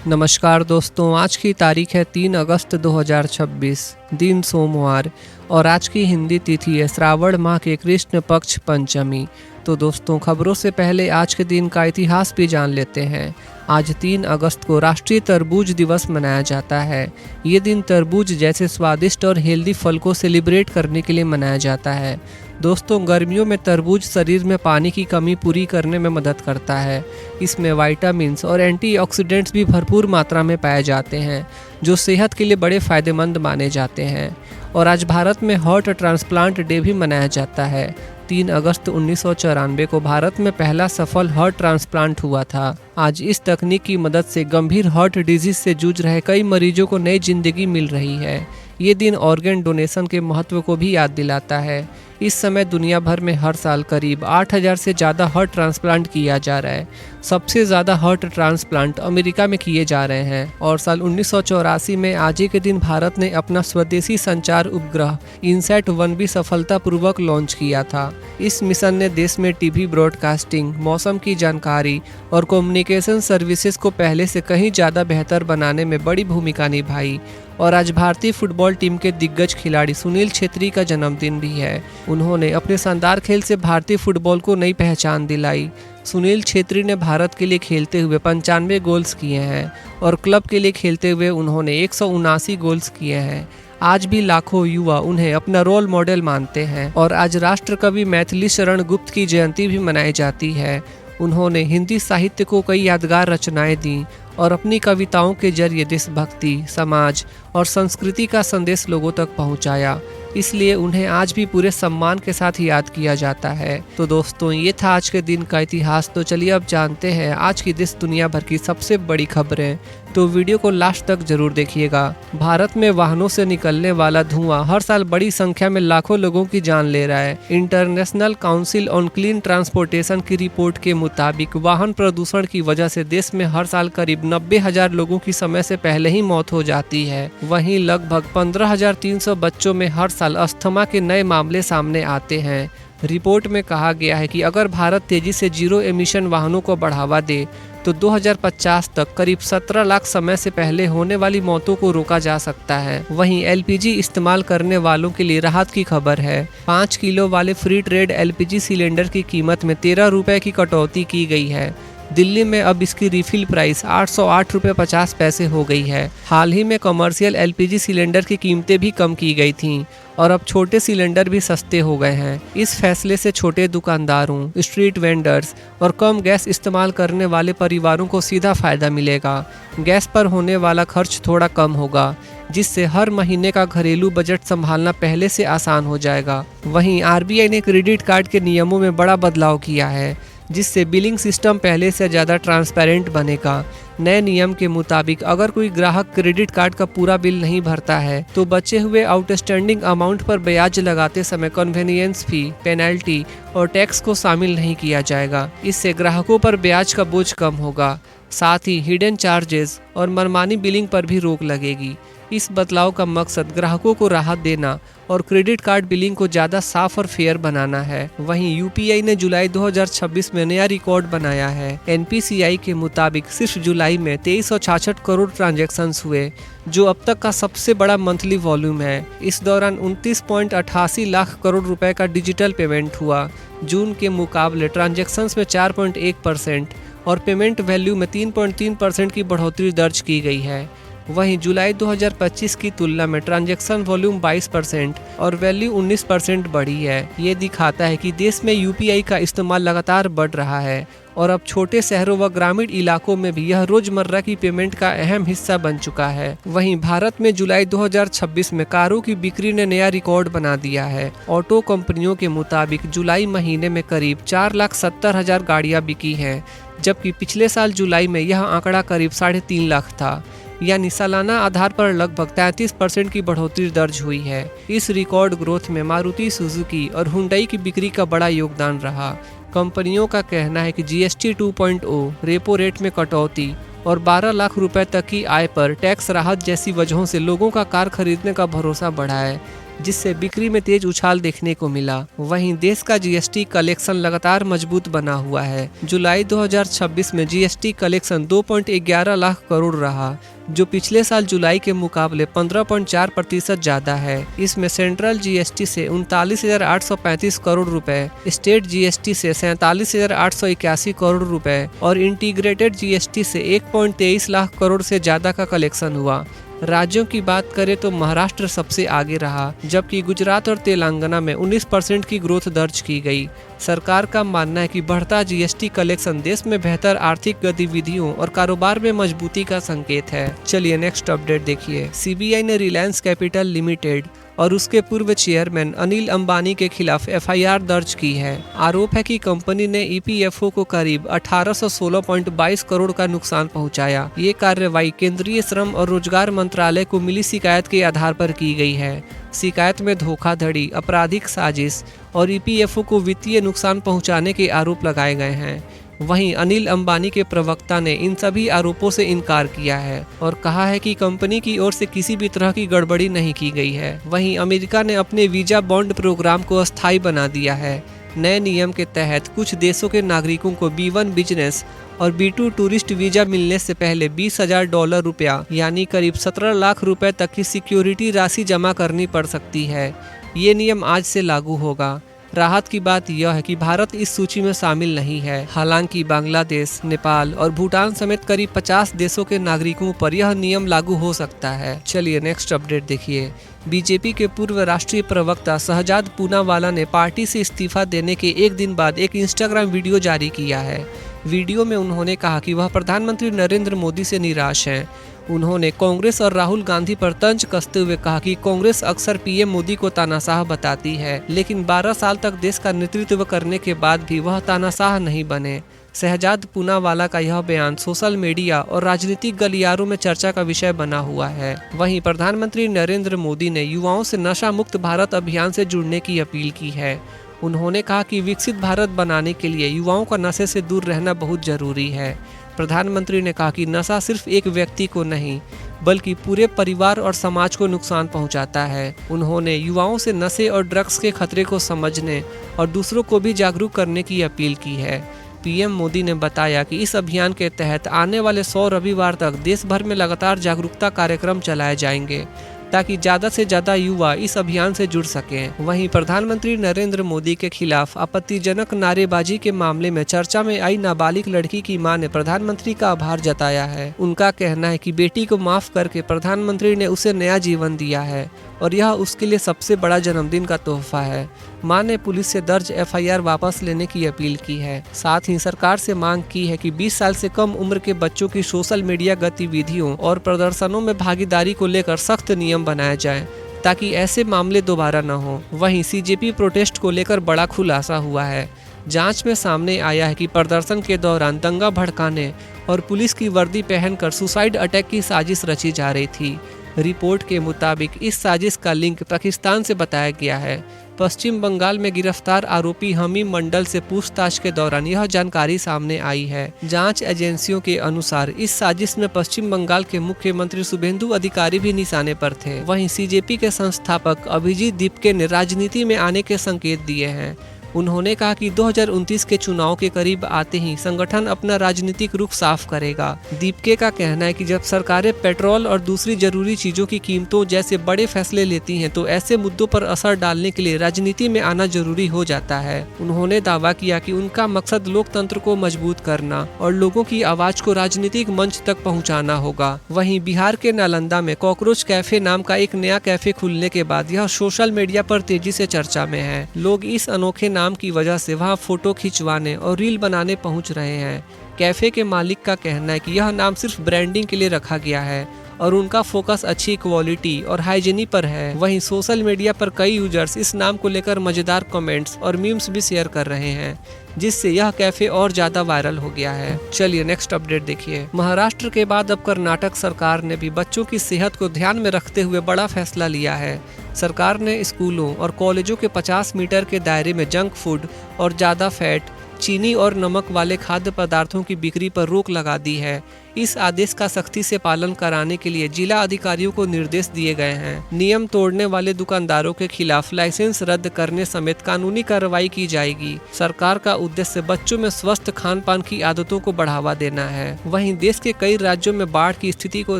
नमस्कार दोस्तों, आज की तारीख है 3 अगस्त 2026, दिन सोमवार और आज की हिंदी तिथि है श्रावण माह के कृष्ण पक्ष पंचमी। तो दोस्तों, खबरों से पहले आज के दिन का इतिहास भी जान लेते हैं। आज 3 अगस्त को राष्ट्रीय तरबूज दिवस मनाया जाता है। ये दिन तरबूज जैसे स्वादिष्ट और हेल्दी फल को सेलिब्रेट करने के लिए मनाया जाता है। दोस्तों, गर्मियों में तरबूज शरीर में पानी की कमी पूरी करने में मदद करता है। इसमें विटामिन्स और एंटीऑक्सीडेंट्स भी भरपूर मात्रा में पाए जाते हैं, जो सेहत के लिए बड़े फायदेमंद माने जाते हैं। और आज भारत में हार्ट ट्रांसप्लांट डे भी मनाया जाता है। 3 अगस्त 1994 को भारत में पहला सफल हार्ट ट्रांसप्लांट हुआ था। आज इस तकनीक की मदद से गंभीर हार्ट डिजीज से जूझ रहे कई मरीजों को नई जिंदगी मिल रही है। ये दिन ऑर्गन डोनेशन के महत्व को भी याद दिलाता है। इस समय दुनिया भर में हर साल करीब 8000 से ज़्यादा हार्ट ट्रांसप्लांट किया जा रहा है। सबसे ज़्यादा हार्ट ट्रांसप्लांट अमेरिका में किए जा रहे हैं और साल 1984 में आज ही के दिन भारत ने अपना स्वदेशी संचार उपग्रह इनसैट-1 भी सफलतापूर्वक लॉन्च किया था। इस मिशन ने देश में टीवी ब्रॉडकास्टिंग, मौसम की जानकारी और कम्युनिकेशन सर्विसेज को पहले से कहीं ज़्यादा बेहतर बनाने में बड़ी भूमिका निभाई। और आज भारतीय फुटबॉल टीम के दिग्गज खिलाड़ी सुनील छेत्री का जन्मदिन भी है। उन्होंने अपने शानदार खेल से भारतीय फुटबॉल को नई पहचान दिलाई। सुनील छेत्री ने भारत के लिए खेलते हुए 95 गोल्स किए हैं और क्लब के लिए खेलते हुए उन्होंने 179 गोल्स किए हैं। आज भी लाखों युवा उन्हें अपना रोल मॉडल मानते हैं। और आज राष्ट्रकवि मैथिली शरण गुप्त की जयंती भी मनाई जाती है। उन्होंने हिंदी साहित्य को कई यादगार रचनाएं दी और अपनी कविताओं के जरिए देशभक्ति, समाज और संस्कृति का संदेश लोगों तक पहुंचाया। इसलिए उन्हें आज भी पूरे सम्मान के साथ याद किया जाता है। तो दोस्तों, ये था आज के दिन का इतिहास। तो चलिए अब जानते हैं आज की देश दुनिया भर की सबसे बड़ी खबरें। तो वीडियो को लास्ट तक जरूर देखिएगा। भारत में वाहनों से निकलने वाला धुआं हर साल बड़ी संख्या में लाखों लोगों की जान ले रहा है। International council on clean transportation की रिपोर्ट के मुताबिक वाहन प्रदूषण की वजह से देश में हर साल करीब 90,000 लोगों की समय से पहले ही मौत हो जाती है। वहीं लगभग 15,300 बच्चों में हर साल अस्थमा के नए मामले सामने आते हैं। रिपोर्ट में कहा गया है कि अगर भारत तेजी से जीरो एमिशन वाहनों को बढ़ावा दे तो 2050 तक करीब 17 लाख समय से पहले होने वाली मौतों को रोका जा सकता है। वहीं एलपीजी इस्तेमाल करने वालों के लिए राहत की खबर है। 5 किलो वाले फ्री ट्रेड एलपीजी सिलेंडर की कीमत में 13 रुपए की कटौती की गई है। दिल्ली में अब इसकी रिफिल प्राइस 808 रुपये 50 पैसे हो गई है। हाल ही में कमर्शियल एलपीजी सिलेंडर की कीमतें भी कम की गई थीं और अब छोटे सिलेंडर भी सस्ते हो गए हैं। इस फैसले से छोटे दुकानदारों, स्ट्रीट वेंडर्स और कम गैस इस्तेमाल करने वाले परिवारों को सीधा फायदा मिलेगा। गैस पर होने वाला खर्च थोड़ा कम होगा, जिससे हर महीने का घरेलू बजट संभालना पहले से आसान हो जाएगा। वहीं आरबीआई ने क्रेडिट कार्ड के नियमों में बड़ा बदलाव किया है, जिससे बिलिंग सिस्टम पहले से ज़्यादा ट्रांसपेरेंट बनेगा। नए नियम के मुताबिक अगर कोई ग्राहक क्रेडिट कार्ड का पूरा बिल नहीं भरता है तो बचे हुए आउटस्टैंडिंग अमाउंट पर ब्याज लगाते समय कन्वेनियंस फी, पेनल्टी और टैक्स को शामिल नहीं किया जाएगा। इससे ग्राहकों पर ब्याज का बोझ कम होगा। साथ ही हिडन चार्जेस और मनमानी बिलिंग पर भी रोक लगेगी। इस बदलाव का मकसद ग्राहकों को राहत देना और क्रेडिट कार्ड बिलिंग को ज़्यादा साफ और फेयर बनाना है। वहीं यूपीआई ने जुलाई 2026 में नया रिकॉर्ड बनाया है। एनपीसीआई के मुताबिक सिर्फ जुलाई में 2366 करोड़ ट्रांजैक्शंस हुए, जो अब तक का सबसे बड़ा मंथली वॉल्यूम है। इस दौरान 29.88 लाख करोड़ रुपए का डिजिटल पेमेंट हुआ। जून के मुकाबले ट्रांजैक्शंस में 4.1% और पेमेंट वैल्यू में 3.3% की बढ़ोतरी दर्ज की गई है। वहीं जुलाई 2025 की तुलना में ट्रांजैक्शन वॉल्यूम 22% और वैल्यू 19% बढ़ी है। ये दिखाता है कि देश में यूपीआई का इस्तेमाल लगातार बढ़ रहा है और अब छोटे शहरों व ग्रामीण इलाकों में भी यह रोजमर्रा की पेमेंट का अहम हिस्सा बन चुका है। वहीं भारत में जुलाई 2026 में कारों की बिक्री ने नया रिकॉर्ड बना दिया है। ऑटो कंपनियों के मुताबिक जुलाई महीने में करीब 4,70,000 गाड़ियाँ बिकी हैं, जबकि पिछले साल जुलाई में यह आंकड़ा करीब 3.5 लाख था। यानी सालाना आधार पर लगभग 33% की बढ़ोतरी दर्ज हुई है। इस रिकॉर्ड ग्रोथ में मारुति सुजुकी और हुंडई की बिक्री का बड़ा योगदान रहा। कंपनियों का कहना है कि जीएसटी 2.0, रेपो रेट में कटौती और 12 लाख रुपए तक की आय पर टैक्स राहत जैसी वजहों से लोगों का कार खरीदने का भरोसा बढ़ा है। जिससे बिक्री में तेज उछाल देखने को मिला। वहीं देश का जीएसटी कलेक्शन लगातार मजबूत बना हुआ है। जुलाई 2026 में जीएसटी कलेक्शन 2.11 लाख करोड़ रहा, जो पिछले साल जुलाई के मुकाबले 15.4% ज्यादा है। इसमें सेंट्रल जीएसटी से 39,835 करोड़ रुपए, स्टेट जीएसटी से 47,881 करोड़ रुपए और इंटीग्रेटेड जीएसटी से 1.23 लाख करोड़ से ज्यादा का कलेक्शन हुआ। राज्यों की बात करें तो महाराष्ट्र सबसे आगे रहा, जबकि गुजरात और तेलंगाना में 19% की ग्रोथ दर्ज की गई। सरकार का मानना है कि बढ़ता जीएसटी कलेक्शन देश में बेहतर आर्थिक गतिविधियों और कारोबार में मजबूती का संकेत है। चलिए नेक्स्ट अपडेट देखिए। सीबीआई ने रिलायंस कैपिटल लिमिटेड और उसके पूर्व चेयरमैन अनिल अंबानी के खिलाफ एफआईआर दर्ज की है। आरोप है कि कंपनी ने ईपीएफओ को करीब 1816.22 करोड़ का नुकसान पहुंचाया। ये कार्रवाई केंद्रीय श्रम और रोजगार मंत्रालय को मिली शिकायत के आधार पर की गई है। शिकायत में धोखाधड़ी, आपराधिक साजिश और ईपीएफओ को वित्तीय नुकसान पहुंचाने के आरोप लगाए गए हैं। वहीं अनिल अंबानी के प्रवक्ता ने इन सभी आरोपों से इनकार किया है और कहा है कि कंपनी की ओर से किसी भी तरह की गड़बड़ी नहीं की गई है। वहीं अमेरिका ने अपने वीजा बॉन्ड प्रोग्राम को अस्थायी बना दिया है। नए नियम के तहत कुछ देशों के नागरिकों को B1 बिजनेस और B2 टूरिस्ट वीजा मिलने से पहले $20,000 रुपया यानी करीब 17 लाख रुपए तक की सिक्योरिटी राशि जमा करनी पड़ सकती है। ये नियम आज से लागू होगा। राहत की बात यह है कि भारत इस सूची में शामिल नहीं है। हालांकि बांग्लादेश, नेपाल और भूटान समेत करीब 50 देशों के नागरिकों पर यह नियम लागू हो सकता है। चलिए नेक्स्ट अपडेट देखिए। बीजेपी के पूर्व राष्ट्रीय प्रवक्ता शहजाद पूनावाला ने पार्टी से इस्तीफा देने के एक दिन बाद एक इंस्टाग्राम वीडियो जारी किया है। वीडियो में उन्होंने कहा कि वह प्रधानमंत्री नरेंद्र मोदी से निराश हैं। उन्होंने कांग्रेस और राहुल गांधी पर तंज कसते हुए कहा कि कांग्रेस अक्सर पीएम मोदी को तानाशाह बताती है, लेकिन 12 साल तक देश का नेतृत्व करने के बाद भी वह तानाशाह नहीं बने। शहजाद पूनावाला का यह बयान सोशल मीडिया और राजनीतिक गलियारों में चर्चा का विषय बना हुआ है। वहीं प्रधानमंत्री नरेंद्र मोदी ने युवाओं से नशा मुक्त भारत अभियान से जुड़ने की अपील की है। उन्होंने कहा कि विकसित भारत बनाने के लिए युवाओं का नशे से दूर रहना बहुत जरूरी है। प्रधानमंत्री ने कहा कि नशा सिर्फ एक व्यक्ति को नहीं बल्कि पूरे परिवार और समाज को नुकसान पहुंचाता है। उन्होंने युवाओं से नशे और ड्रग्स के खतरे को समझने और दूसरों को भी जागरूक करने की अपील की है। पीएम मोदी ने बताया कि इस अभियान के तहत आने वाले 100 रविवार तक देश भर में लगातार जागरूकता कार्यक्रम चलाए जाएंगे ताकि ज़्यादा से ज़्यादा युवा इस अभियान से जुड़ सकें। वहीं प्रधानमंत्री नरेंद्र मोदी के खिलाफ आपत्तिजनक नारेबाजी के मामले में चर्चा में आई नाबालिग लड़की की मां ने प्रधानमंत्री का आभार जताया है। उनका कहना है कि बेटी को माफ करके प्रधानमंत्री ने उसे नया जीवन दिया है और यह उसके लिए सबसे बड़ा जन्मदिन का तोहफा है। मां ने पुलिस से दर्ज एफआईआर वापस लेने की अपील की है। साथ ही सरकार से मांग की है कि 20 साल से कम उम्र के बच्चों की सोशल मीडिया गतिविधियों और प्रदर्शनों में भागीदारी को लेकर सख्त नियम बनाया जाए ताकि ऐसे मामले दोबारा न हो। वहीं सीजेपी प्रोटेस्ट को लेकर बड़ा खुलासा हुआ है। जांच में सामने आया है कि प्रदर्शन के दौरान दंगा भड़काने और पुलिस की वर्दी पहनकर सुसाइड अटैक की साजिश रची जा रही थी। रिपोर्ट के मुताबिक इस साजिश का लिंक पाकिस्तान से बताया गया है। पश्चिम बंगाल में गिरफ्तार आरोपी हमीम मंडल से पूछताछ के दौरान यह जानकारी सामने आई है। जांच एजेंसियों के अनुसार इस साजिश में पश्चिम बंगाल के मुख्यमंत्री शुभेंदु अधिकारी भी निशाने पर थे। वहीं सीजेपी के संस्थापक अभिजीत दीपके ने राजनीति में आने के संकेत दिए हैं। उन्होंने कहा कि 2029 के चुनाव के करीब आते ही संगठन अपना राजनीतिक रुख साफ करेगा। दीपके का कहना है कि जब सरकारें पेट्रोल और दूसरी जरूरी चीजों की कीमतों जैसे बड़े फैसले लेती हैं तो ऐसे मुद्दों पर असर डालने के लिए राजनीति में आना जरूरी हो जाता है। उन्होंने दावा किया कि उनका मकसद लोकतंत्र को मजबूत करना और लोगों की आवाज को राजनीतिक मंच तक पहुँचाना होगा। वहीं बिहार के नालंदा में कॉकरोच कैफे नाम का एक नया कैफे खुलने के बाद यह सोशल मीडिया पर तेजी से चर्चा में है। लोग इस अनोखे नाम की वजह से वहां फोटो खिंचवाने और रील बनाने पहुंच रहे हैं। कैफे के मालिक का कहना है कि यह नाम सिर्फ ब्रांडिंग के लिए रखा गया है और उनका फोकस अच्छी क्वालिटी और हाइजीनी पर है। वहीं सोशल मीडिया पर कई यूजर्स इस नाम को लेकर मजेदार कमेंट्स और मीम्स भी शेयर कर रहे हैं, जिससे यह कैफे और ज्यादा वायरल हो गया है। चलिए नेक्स्ट अपडेट देखिए। महाराष्ट्र के बाद अब कर्नाटक सरकार ने भी बच्चों की सेहत को ध्यान में रखते हुए बड़ा फैसला लिया है। सरकार ने स्कूलों और कॉलेजों के 50 मीटर के दायरे में जंक फूड और ज़्यादा फैट, चीनी और नमक वाले खाद्य पदार्थों की बिक्री पर रोक लगा दी है। इस आदेश का सख्ती से पालन कराने के लिए जिला अधिकारियों को निर्देश दिए गए हैं। नियम तोड़ने वाले दुकानदारों के खिलाफ लाइसेंस रद्द करने समेत कानूनी कार्रवाई की जाएगी। सरकार का उद्देश्य बच्चों में स्वस्थ खान पान की आदतों को बढ़ावा देना है। वहीं देश के कई राज्यों में बाढ़ की स्थिति को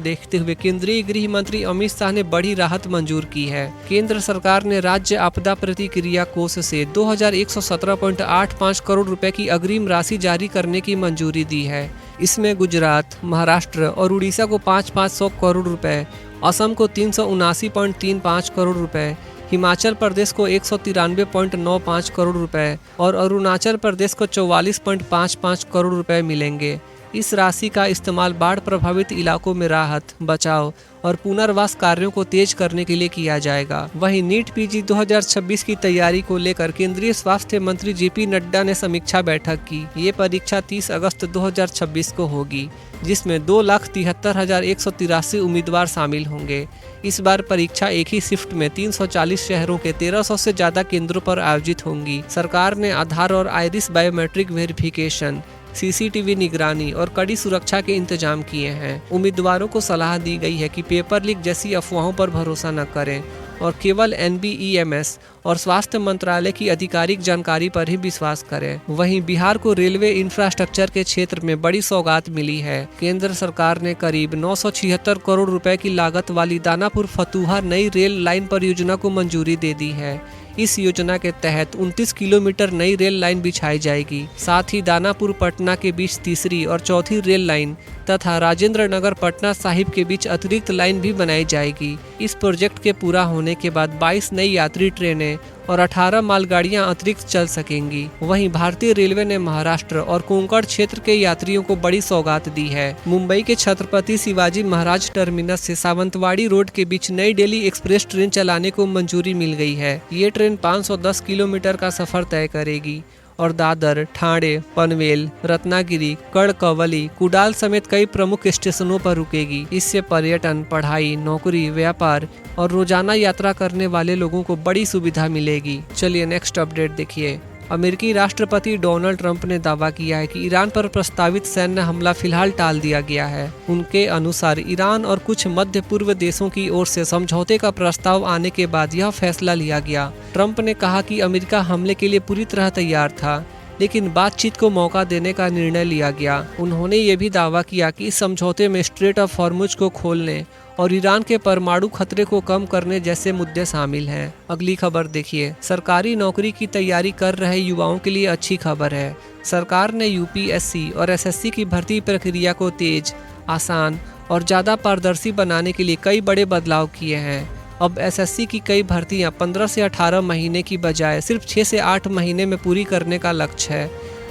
देखते हुए केंद्रीय गृह मंत्री अमित शाह ने बड़ी राहत मंजूर की है। केंद्र सरकार ने राज्य आपदा प्रतिक्रिया कोष से 2117.85 करोड़ रुपए की अग्रिम राशि जारी करने की मंजूरी दी है। इसमें गुजरात, महाराष्ट्र और उड़ीसा को 500 करोड़ रुपए, असम को 379.35 करोड़ रुपए, हिमाचल प्रदेश को 193.95 करोड़ रुपए और अरुणाचल प्रदेश को 44.55 करोड़ रुपए मिलेंगे। इस राशि का इस्तेमाल बाढ़ प्रभावित इलाकों में राहत, बचाव और पुनर्वास कार्यों को तेज करने के लिए किया जाएगा। वहीं नीट पीजी 2026 की तैयारी को लेकर केंद्रीय स्वास्थ्य मंत्री जेपी नड्डा ने समीक्षा बैठक की। ये परीक्षा 30 अगस्त 2026 को होगी, जिसमें 2,73,183 उम्मीदवार शामिल होंगे। इस बार परीक्षा एक ही शिफ्ट में 340 शहरों के 1300 से ज्यादा केंद्रों पर आयोजित होंगी। सरकार ने आधार और आइरिस बायोमेट्रिक वेरिफिकेशन, सीसीटीवी निगरानी और कड़ी सुरक्षा के इंतजाम किए हैं। उम्मीदवारों को सलाह दी गई है कि पेपर लीक जैसी अफवाहों पर भरोसा न करें और केवल NBEMS और स्वास्थ्य मंत्रालय की आधिकारिक जानकारी पर ही विश्वास करें। वहीं बिहार को रेलवे इंफ्रास्ट्रक्चर के क्षेत्र में बड़ी सौगात मिली है। केंद्र सरकार ने करीब 976 करोड़ रुपए की लागत वाली दानापुर फतुहा नई रेल लाइन परियोजना को मंजूरी दे दी है। इस योजना के तहत 29 किलोमीटर नई रेल लाइन बिछाई जाएगी। साथ ही दानापुर पटना के बीच तीसरी और चौथी रेल लाइन तथा राजेंद्र नगर पटना साहिब के बीच अतिरिक्त लाइन भी बनाई जाएगी। इस प्रोजेक्ट के पूरा होने के बाद 22 नई यात्री ट्रेनें और 18 मालगाड़ियां अतिरिक्त चल सकेंगी। वहीं भारतीय रेलवे ने महाराष्ट्र और कोंकण क्षेत्र के यात्रियों को बड़ी सौगात दी है। मुंबई के छत्रपति शिवाजी महाराज टर्मिनस से सावंतवाड़ी रोड के बीच नई दिल्ली एक्सप्रेस ट्रेन चलाने को मंजूरी मिल गई है। ये ट्रेन 510 किलोमीटर का सफर तय करेगी और दादर, ठाणे, पनवेल, रत्नागिरी, कड़कवली, कुडाल समेत कई प्रमुख स्टेशनों पर रुकेगी। इससे पर्यटन, पढ़ाई, नौकरी, व्यापार और रोजाना यात्रा करने वाले लोगों को बड़ी सुविधा मिलेगी। चलिए नेक्स्ट अपडेट देखिए। अमेरिकी राष्ट्रपति डोनाल्ड ट्रंप ने दावा किया है कि ईरान पर प्रस्तावित सैन्य हमला फिलहाल टाल दिया गया है। उनके अनुसार ईरान और कुछ मध्य पूर्व देशों की ओर से समझौते का प्रस्ताव आने के बाद यह फैसला लिया गया। ट्रंप ने कहा कि अमेरिका हमले के लिए पूरी तरह तैयार था, लेकिन बातचीत को मौका देने का निर्णय लिया गया। उन्होंने ये भी दावा किया कि इस समझौते में स्ट्रेट ऑफ हॉर्मुज को खोलने और ईरान के परमाणु खतरे को कम करने जैसे मुद्दे शामिल हैं। अगली खबर देखिए। सरकारी नौकरी की तैयारी कर रहे युवाओं के लिए अच्छी खबर है। सरकार ने UPSC और SSC की भर्ती प्रक्रिया को तेज, आसान और ज़्यादा पारदर्शी बनाने के लिए कई बड़े बदलाव किए हैं। अब SSC की कई भर्तियां 15 से 18 महीने की बजाय सिर्फ 6 से 8 महीने में पूरी करने का लक्ष्य है।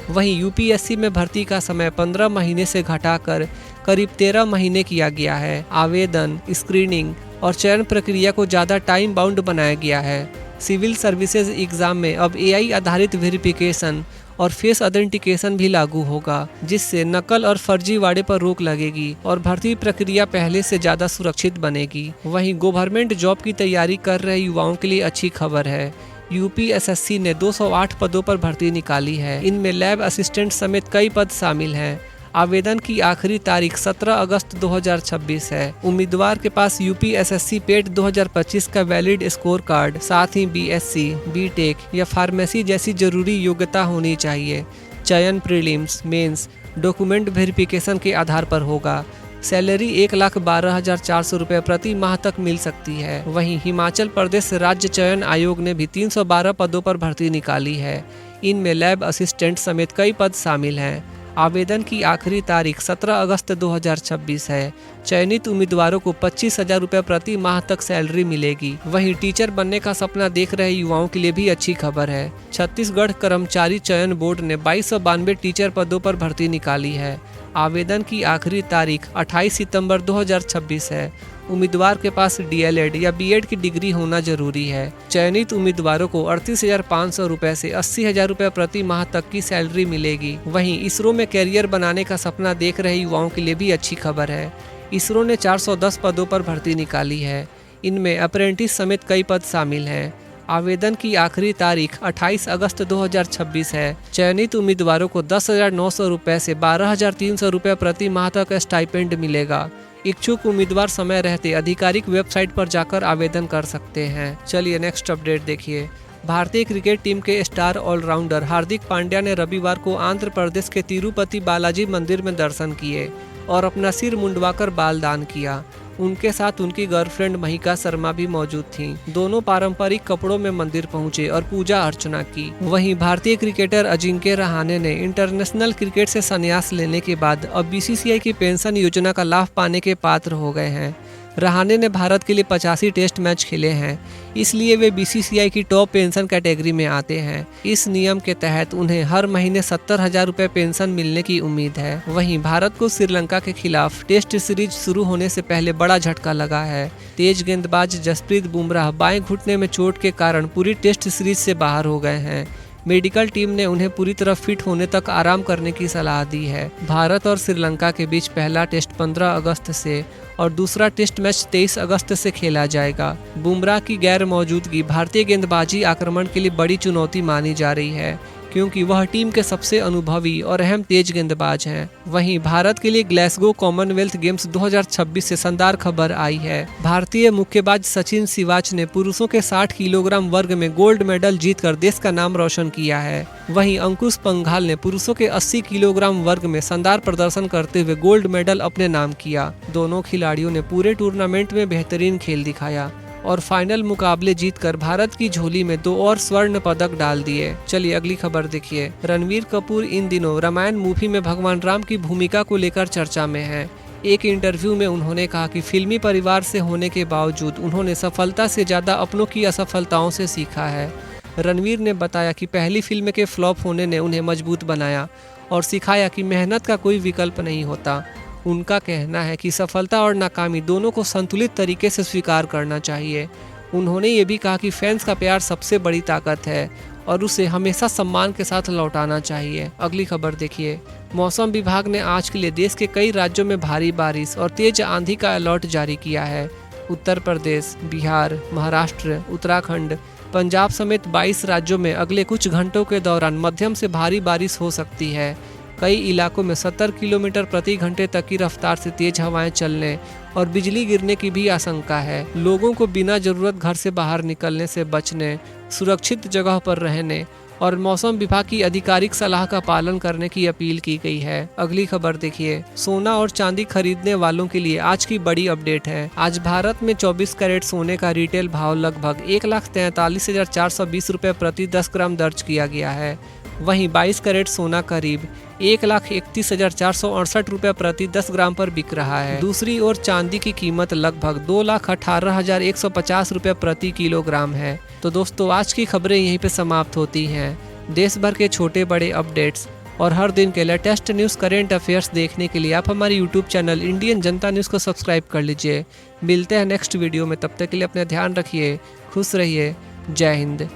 वहीं UPSC में भर्ती का समय 15 महीने से घटाकर करीब 13 महीने किया गया है। आवेदन, स्क्रीनिंग और चयन प्रक्रिया को ज़्यादा टाइम बाउंड बनाया गया है। सिविल सर्विसेज एग्ज़ाम में अब AI आधारित वेरिफिकेशन और फेस आइडेंटिफिकेशन भी लागू होगा, जिससे नकल और फर्जीवाड़े पर रोक लगेगी और भर्ती प्रक्रिया पहले से ज़्यादा सुरक्षित बनेगी। वहीं गवर्नमेंट जॉब की तैयारी कर रहे युवाओं के लिए अच्छी खबर है। UPSSC ने 208 पदों पर भर्ती निकाली है। इनमें लैब असिस्टेंट समेत कई पद शामिल हैं। आवेदन की आखिरी तारीख 17 अगस्त 2026 है। उम्मीदवार के पास UPSSC पेट 2025 का वैलिड स्कोर कार्ड, साथ ही BSc, BTech या फार्मेसी जैसी जरूरी योग्यता होनी चाहिए। चयन प्रीलिम्स, मेंस, डॉक्यूमेंट वेरिफिकेशन के आधार पर होगा। सैलरी 1,12,400 रुपये प्रति माह तक मिल सकती है। वहीं हिमाचल प्रदेश राज्य चयन आयोग ने भी 312 पदों पर भर्ती निकाली है। इनमें लैब असिस्टेंट समेत कई पद शामिल हैं। आवेदन की आखिरी तारीख 17 अगस्त 2026 है। चयनित उम्मीदवारों को 25,000 रुपये प्रति माह तक सैलरी मिलेगी। वहीं टीचर बनने का सपना देख रहे युवाओं के लिए भी अच्छी खबर है। छत्तीसगढ़ कर्मचारी चयन बोर्ड ने 2292 टीचर पदों पर भर्ती निकाली है। आवेदन की आखिरी तारीख 28 सितंबर 2026 है। उम्मीदवार के पास DLED या BEd की डिग्री होना जरूरी है। चयनित उम्मीदवारों को 38,500 रुपये से 80,000 रुपये प्रति माह तक की सैलरी मिलेगी। वहीं इसरो में कैरियर बनाने का सपना देख रहे युवाओं के लिए भी अच्छी खबर है। इसरो ने 410 पदों पर भर्ती निकाली है। इनमें अप्रेंटिस समेत कई पद शामिल हैं। आवेदन की आखिरी तारीख 28 अगस्त 2026 है। चयनित उम्मीदवारों को 10,900 रुपये से 12,300 रुपये प्रति माह तक स्टाइपेंड मिलेगा। इच्छुक उम्मीदवार समय रहते आधिकारिक वेबसाइट पर जाकर आवेदन कर सकते हैं। चलिए नेक्स्ट अपडेट देखिए। भारतीय क्रिकेट टीम के स्टार ऑलराउंडर हार्दिक पांड्या ने रविवार को आंध्र प्रदेश के तिरुपति बालाजी मंदिर में दर्शन किए और अपना सिर मुंडवाकर बाल दान किया। उनके साथ उनकी गर्लफ्रेंड महिका शर्मा भी मौजूद थीं। दोनों पारंपरिक कपड़ों में मंदिर पहुंचे और पूजा अर्चना की। वहीं भारतीय क्रिकेटर अजिंक्य रहाणे ने इंटरनेशनल क्रिकेट से संन्यास लेने के बाद अब बीसीसीआई की पेंशन योजना का लाभ पाने के पात्र हो गए हैं। रहाणे ने भारत के लिए 85 टेस्ट मैच खेले हैं, इसलिए वे बीसीसीआई की टॉप पेंशन कैटेगरी में आते हैं। इस नियम के तहत उन्हें हर महीने 70,000 रुपये पेंशन मिलने की उम्मीद है। वहीं भारत को श्रीलंका के खिलाफ टेस्ट सीरीज शुरू होने से पहले बड़ा झटका लगा है। तेज गेंदबाज जसप्रीत बुमराह बाएं घुटने में चोट के कारण पूरी टेस्ट सीरीज से बाहर हो गए हैं। मेडिकल टीम ने उन्हें पूरी तरह फिट होने तक आराम करने की सलाह दी है। भारत और श्रीलंका के बीच पहला टेस्ट 15 अगस्त से और दूसरा टेस्ट मैच 23 अगस्त से खेला जाएगा। बुमराह की गैर मौजूदगी भारतीय गेंदबाजी आक्रमण के लिए बड़ी चुनौती मानी जा रही है, क्योंकि वह टीम के सबसे अनुभवी और अहम तेज गेंदबाज हैं। वहीं भारत के लिए ग्लासगो कॉमनवेल्थ गेम्स 2026 से शानदार खबर आई है। भारतीय मुक्केबाज सचिन सिवाच ने पुरुषों के 60 किलोग्राम वर्ग में गोल्ड मेडल जीतकर देश का नाम रोशन किया है। वहीं अंकुश पंघाल ने पुरुषों के 80 किलोग्राम वर्ग में शानदार प्रदर्शन करते हुए गोल्ड मेडल अपने नाम किया। दोनों खिलाड़ियों ने पूरे टूर्नामेंट में बेहतरीन खेल दिखाया और फाइनल मुकाबले जीतकर भारत की झोली में 2 और स्वर्ण पदक डाल दिए। चलिए अगली खबर देखिए। रणवीर कपूर इन दिनों रामायण मूवी में भगवान राम की भूमिका को लेकर चर्चा में है। एक इंटरव्यू में उन्होंने कहा कि फिल्मी परिवार से होने के बावजूद उन्होंने सफलता से ज़्यादा अपनों की असफलताओं से सीखा है। रणवीर ने बताया कि पहली फिल्म के फ्लॉप होने ने उन्हें मजबूत बनाया और सिखाया कि मेहनत का कोई विकल्प नहीं होता। उनका कहना है कि सफलता और नाकामी दोनों को संतुलित तरीके से स्वीकार करना चाहिए। उन्होंने ये भी कहा कि फैंस का प्यार सबसे बड़ी ताकत है और उसे हमेशा सम्मान के साथ लौटाना चाहिए। अगली खबर देखिए। मौसम विभाग ने आज के लिए देश के कई राज्यों में भारी बारिश और तेज आंधी का अलर्ट जारी किया है। उत्तर प्रदेश, बिहार, महाराष्ट्र, उत्तराखंड, पंजाब समेत 22 राज्यों में अगले कुछ घंटों के दौरान मध्यम से भारी बारिश हो सकती है। कई इलाकों में 70 किलोमीटर प्रति घंटे तक की रफ्तार से तेज हवाएं चलने और बिजली गिरने की भी आशंका है। लोगों को बिना जरूरत घर से बाहर निकलने से बचने, सुरक्षित जगह पर रहने और मौसम विभाग की आधिकारिक सलाह का पालन करने की अपील की गई है। अगली खबर देखिए। सोना और चांदी खरीदने वालों के लिए आज की बड़ी अपडेट है। आज भारत में 24 कैरेट सोने का रिटेल भाव लगभग 1,43,420 रुपये प्रति 10 ग्राम दर्ज किया गया है। वहीं 22 कैरेट सोना करीब 1,31,468 रुपये प्रति 10 ग्राम पर बिक रहा है। दूसरी ओर चांदी की कीमत लगभग 2,18,150 रुपये प्रति किलोग्राम है। तो दोस्तों आज की खबरें यहीं पे समाप्त होती हैं। देश भर के छोटे बड़े अपडेट्स और हर दिन के लेटेस्ट न्यूज़ करेंट अफेयर्स देखने के लिए आप हमारे यूट्यूब चैनल इंडियन जनता न्यूज़ को सब्सक्राइब कर लीजिए। मिलते हैं नेक्स्ट वीडियो में, तब तक के लिए अपना ध्यान रखिए, खुश रहिए। जय हिंद।